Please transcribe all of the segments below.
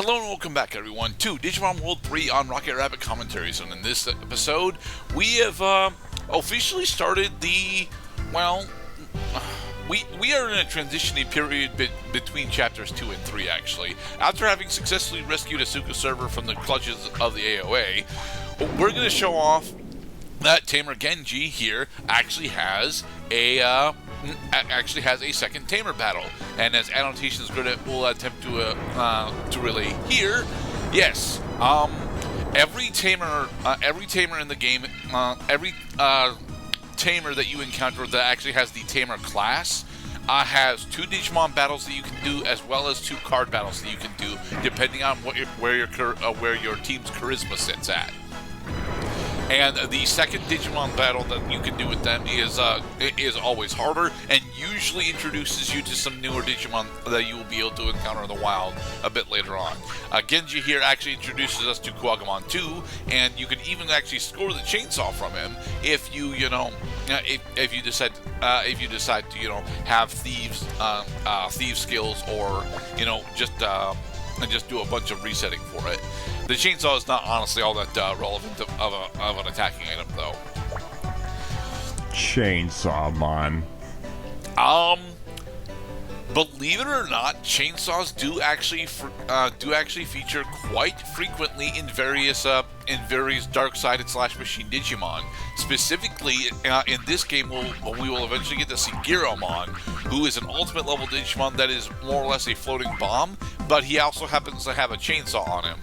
Hello and welcome back, everyone, to Digimon World 3 on Rocket Rabbit Commentaries. And in this episode, we have officially started the, well, we are in a transitioning period between chapters 2 and 3, actually. After having successfully rescued a Suzaku server from the clutches of the AOA, we're going to show off that Tamer Genji here actually has a second Tamer Battle, and as annotations will attempt to relay here, yes, every Tamer in the game, every Tamer that you encounter that actually has the Tamer class has 2 Digimon battles that you can do, as well as 2 card battles that you can do, depending on where your team's charisma sits at. And the second Digimon battle that you can do with them is always harder, and usually introduces you to some newer Digimon that you will be able to encounter in the wild a bit later on. Genji here actually introduces us to Kuwagamon 2, and you can even actually score the chainsaw from him if you decide to have thieves skills, or just do a bunch of resetting for it. The chainsaw is not honestly all that relevant of an attacking item, though. Chainsaw, man. Believe it or not, chainsaws do actually feature quite frequently in various dark-sided / machine Digimon. Specifically, in this game, we will eventually get to see Giromon, who is an ultimate level Digimon that is more or less a floating bomb, but he also happens to have a chainsaw on him.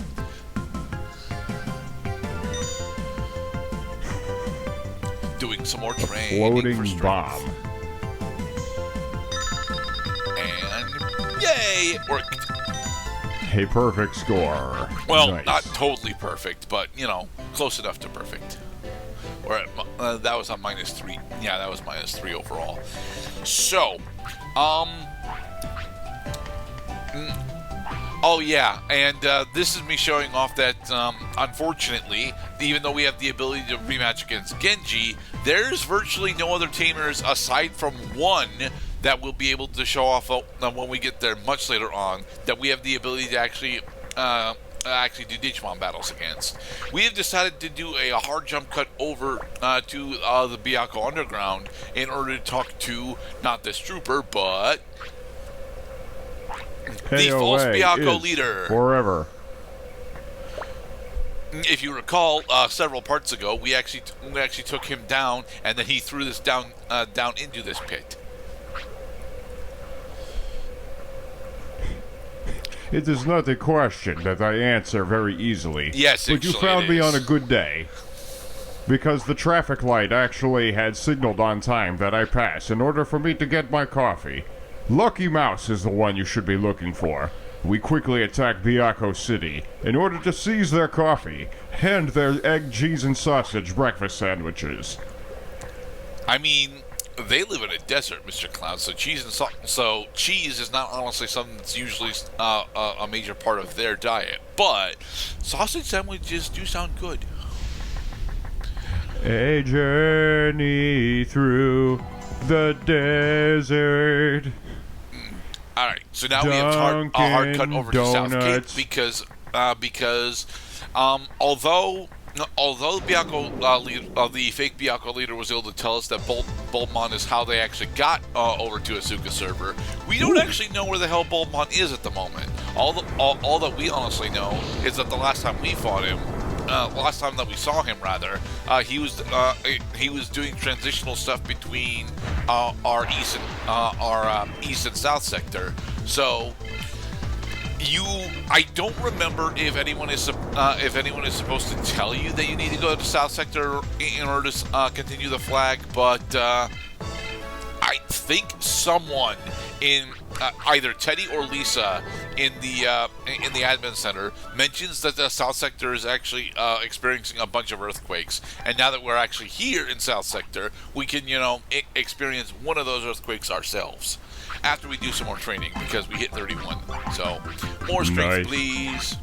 Doing some more training. Floating bomb. And yay, it worked. A perfect score. Well, nice. Not totally perfect, but close enough to perfect. Or that was on -3. Yeah, that was -3 overall. So, oh yeah, and this is me showing off that, unfortunately, even though we have the ability to rematch against Genji, there's virtually no other Tamers aside from one that we'll be able to show off when we get there much later on, that we have the ability to actually do Digimon battles against. We have decided to do a hard jump cut over to the Byakko Underground in order to talk to, not this trooper, but the false Byakko leader. Forever. If you recall, several parts ago, we actually took him down, and then he threw this down into this pit. It is not a question that I answer very easily. Yes, but you found me on a good day. Because the traffic light actually had signaled on time that I pass in order for me to get my coffee. Lucky Mouse is the one you should be looking for. We quickly attacked Suzaku City in order to seize their coffee and their egg, cheese, and sausage breakfast sandwiches. I mean, they live in a desert, Mr. Cloud, so cheese is not honestly something that's usually a major part of their diet. But sausage sandwiches do sound good. A journey through the desert. Alright, so now we have a hard cut over to Southgate because although the fake Byakko leader was able to tell us that Bulbmon is how they actually got over to a Suzaku server, we don't actually know where the hell Bulbmon is at the moment. All that we honestly know is that the last time we fought him, last time that we saw him, rather, he was doing transitional stuff between our east and south sector. So I don't remember if anyone is supposed to tell you that you need to go to south sector in order to continue the flag, but I think someone in either Teddy or Lisa in the admin center mentions that the south sector is actually experiencing a bunch of earthquakes, and now that we're actually here in south sector, we can experience one of those earthquakes ourselves after we do some more training, because we hit 31. So more strength, please.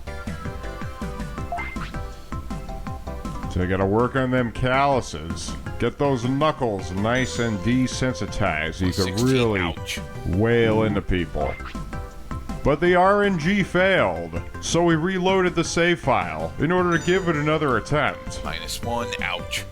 So you gotta work on them calluses. Get those knuckles nice and desensitized so you can really wail into people. But the RNG failed, So we reloaded the save file in order to give it another attempt. -1, ouch.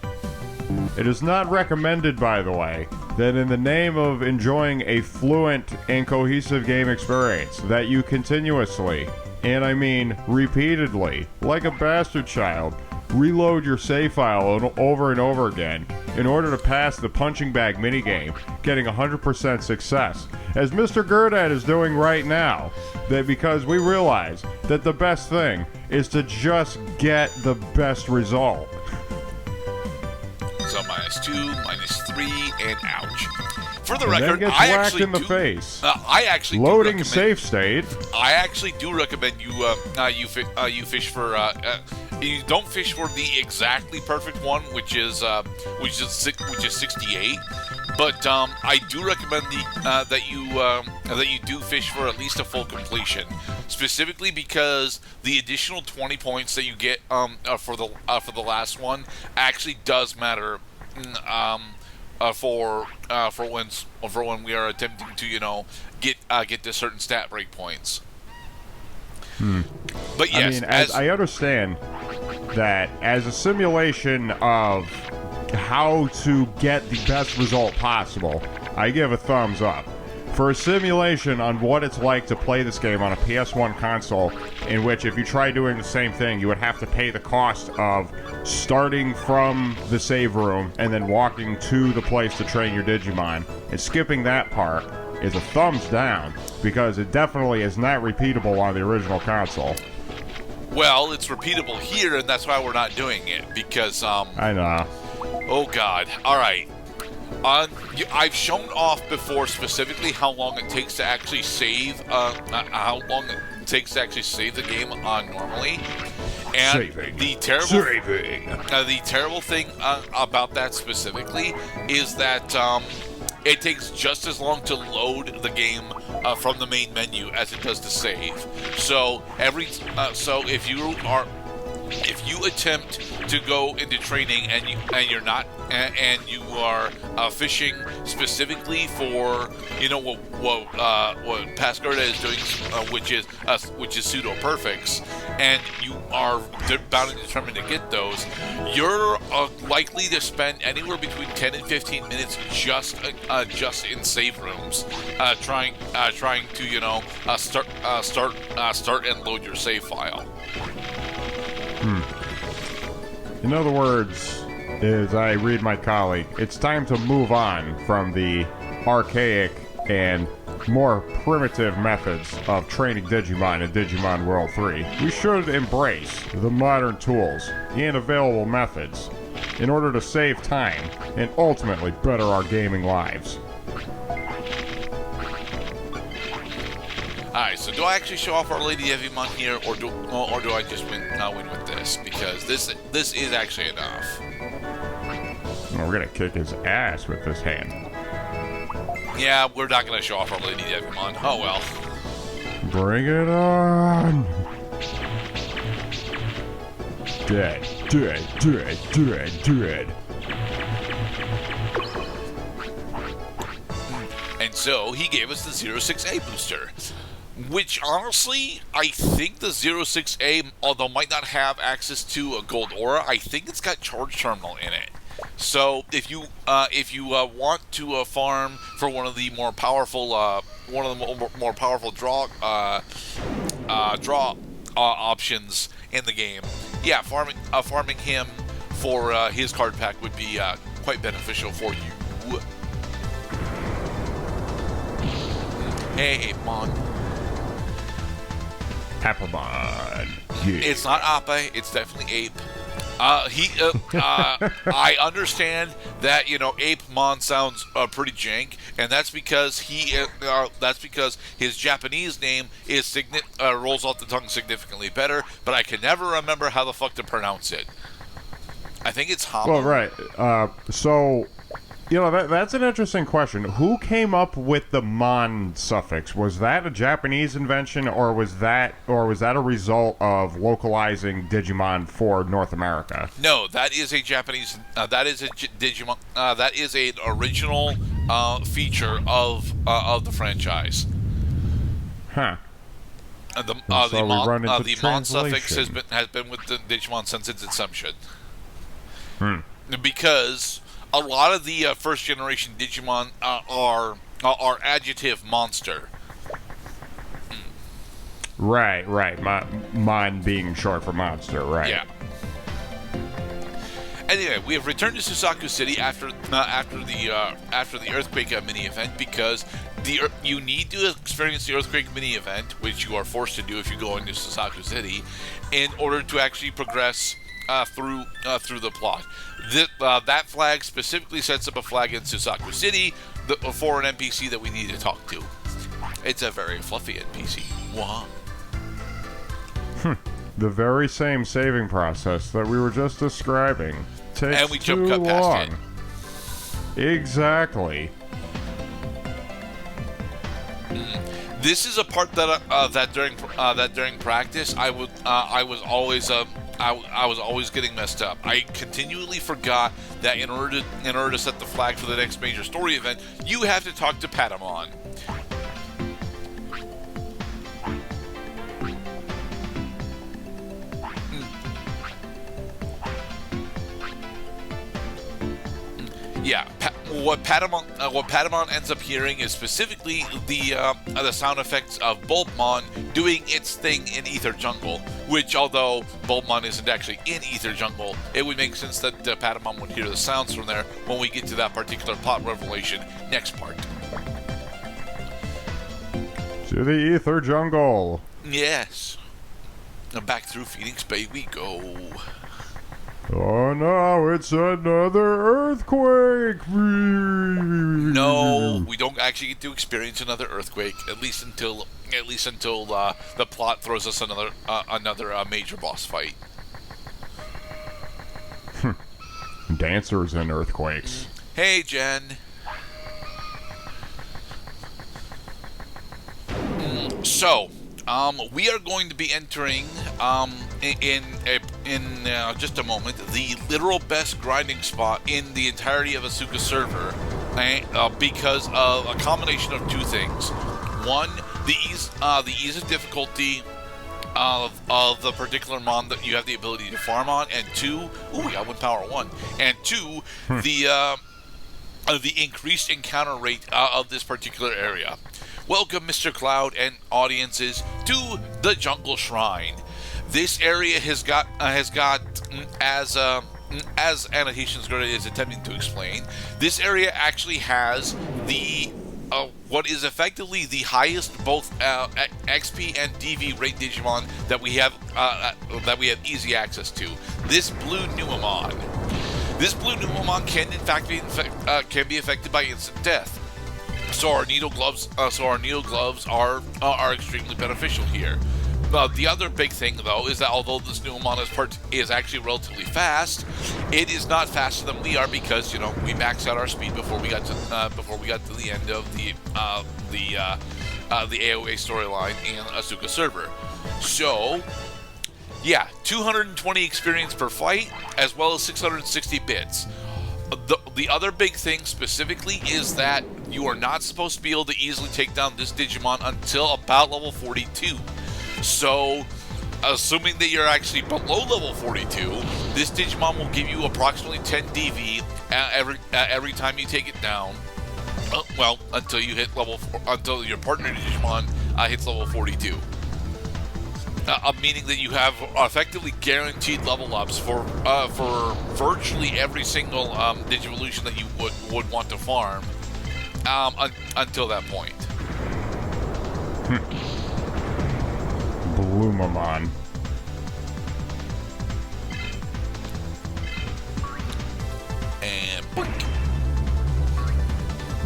It is not recommended, by the way, that in the name of enjoying a fluent and cohesive game experience, that you continuously, and I mean repeatedly, like a bastard child, reload your save file over and over again in order to pass the punching bag minigame, getting 100% success, as Mr. Gerdad is doing right now, that because we realize that the best thing is to just get the best result. So -2, -3, and ouch. For the And record, then gets I whacked actually in the do, face. I actually Loading do safe state. I actually do recommend you you fish for you don't fish for the exactly perfect one, which is 68. But I do recommend that you do fish for at least a full completion, specifically because the additional 20 points that you get for the last one actually does matter for when we are attempting to get to certain stat break points. But yes, I mean, as I understand that as a simulation of how to get the best result possible, I give a thumbs up. For a simulation on what it's like to play this game on a PS1 console, in which if you try doing the same thing, you would have to pay the cost of starting from the save room and then walking to the place to train your Digimon, and skipping that part is a thumbs down, because it definitely is not repeatable on the original console. well, it's repeatable here, and that's why we're not doing it, because I know. oh god. All right. I've shown off before specifically how long it takes to actually save. How long it takes to actually save the game normally. And Saving. the terrible thing about that specifically is that it takes just as long to load the game from the main menu as it does to save. So if you attempt to go into training and you are fishing specifically for what Pascarda is doing, which is pseudo perfects, and you are bound and determined to get those, you're likely to spend anywhere between 10 and 15 minutes just in save rooms, trying to start and load your save file. In other words, as I read my colleague, it's time to move on from the archaic and more primitive methods of training Digimon in Digimon World 3. We should embrace the modern tools and available methods in order to save time and ultimately better our gaming lives. Alright, so do I actually show off Our Lady Devimon here, or do I just win with this? Because this is actually enough. Well, we're gonna kick his ass with this hand. Yeah, we're not gonna show off Our Lady Devimon. Oh well. Bring it on! Dead. And so he gave us the 06A booster, which honestly, I think the 06A, although might not have access to a gold aura, I think it's got charge terminal in it. So if you want to farm for one of the more powerful draw options in the game, yeah, farming him for his card pack would be quite beneficial for you. Hey, Mon. Applemon. Yeah. It's not Appa. It's definitely Ape. I understand that Ape Mon sounds pretty jank, and that's because his Japanese name is rolls off the tongue significantly better. But I can never remember how the fuck to pronounce it. I think it's Hama. Well, right. So, that's an interesting question. Who came up with the mon suffix? Was that a Japanese invention, or was that a result of localizing Digimon for North America? No, that is a Japanese. That is a Digimon. That is an original feature of the franchise. Huh. So we run into the Mon suffix translation. has been with the Digimon since its inception. Hmm. Because a lot of the first generation Digimon are adjective monster. Right. Mon being short for monster, right? Yeah. Anyway, we have returned to Suzaku City after the earthquake mini event because you need to experience the earthquake mini event, which you are forced to do if you go into Suzaku City, in order to actually progress through the plot. That flag specifically sets up a flag in Suzaku City for an NPC that we need to talk to. It's a very fluffy NPC. Wow. The very same saving process that we were just describing takes And we too jump cut past long. Exactly. This is a part that during practice I was always getting messed up. I continually forgot that in order to set the flag for the next major story event, you have to talk to Patamon. Yeah, what Patamon ends up hearing is specifically the sound effects of Bulbmon doing its thing in Ether Jungle. Which, although Bulbmon isn't actually in Ether Jungle, it would make sense that Patamon would hear the sounds from there when we get to that particular plot revelation next part. To the Ether Jungle. Yes. And back through Phoenix Bay we go. Oh no, it's another earthquake! No, we don't actually get to experience another earthquake, at least until the plot throws us another major boss fight. Dancers and earthquakes. Hey, Jen. So, we are going to be entering in just a moment the literal best grinding spot in the entirety of Asuka server, because of a combination of two things. One, the ease of difficulty of the particular mon that you have the ability to farm on, and two, we got one power one, and two, the increased encounter rate of this particular area. Welcome, Mr. Cloud and audiences, to the Jungle Shrine. This area has got as Annotations Girl is attempting to explain, this area actually has the what is effectively the highest both XP and DV rate Digimon that we have easy access to. This blue Numamon. This blue Numamon can in fact be affected by instant death. So our needle gloves are extremely beneficial here. The other big thing, though, is that although this Numamon is actually relatively fast, it is not faster than we are because we maxed out our speed before we got to the end of the AOA storyline in Asuka server. So, yeah, 220 experience per fight, as well as 660 bits. The other big thing specifically is that you are not supposed to be able to easily take down this Digimon until about level 42. So, assuming that you're actually below level 42, this Digimon will give you approximately 10 DV every time you take it down. Well, until you hit until your partner Digimon hits level 42. Meaning that you have effectively guaranteed level ups for virtually every single Digivolution that you would want to farm until that point. Bloomamon. And boink.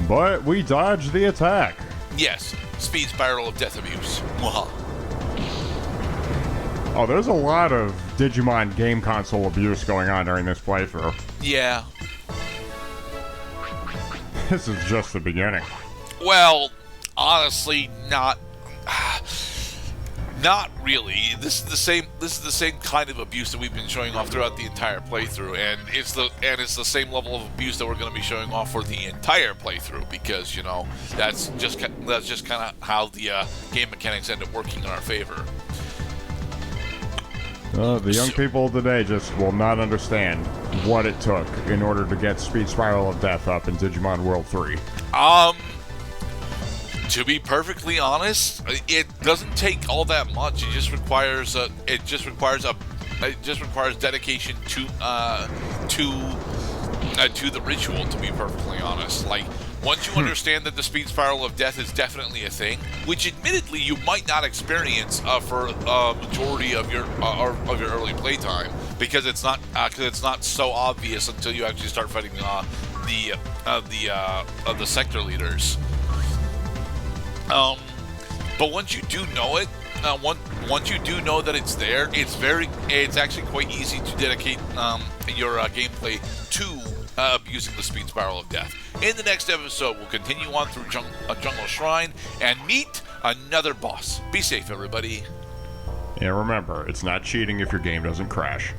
But we dodged the attack. Yes, speed spiral of death abuse. Mwah. Oh, there's a lot of Digimon game console abuse going on during this playthrough. Yeah. This is just the beginning. Well, honestly, not Not really. This is the same. This is the same kind of abuse that we've been showing off throughout the entire playthrough, and it's the same level of abuse that we're going to be showing off for the entire playthrough, because that's just kind of how the game mechanics end up working in our favor. The young people today just will not understand what it took in order to get Speed Spiral of Death up in Digimon World 3. To be perfectly honest, it doesn't take all that much. It just requires dedication to the ritual. To be perfectly honest, like once you understand that the Speed Spiral of Death is definitely a thing, which admittedly you might not experience for a majority of your early playtime, because it's not so obvious until you actually start fighting the sector leaders. But once you do know it, once you do know that it's there, it's actually quite easy to dedicate your gameplay to abusing the Speed Spiral of Death. In the next episode, we'll continue on through Jungle Shrine and meet another boss. Be safe, everybody. And remember, it's not cheating if your game doesn't crash.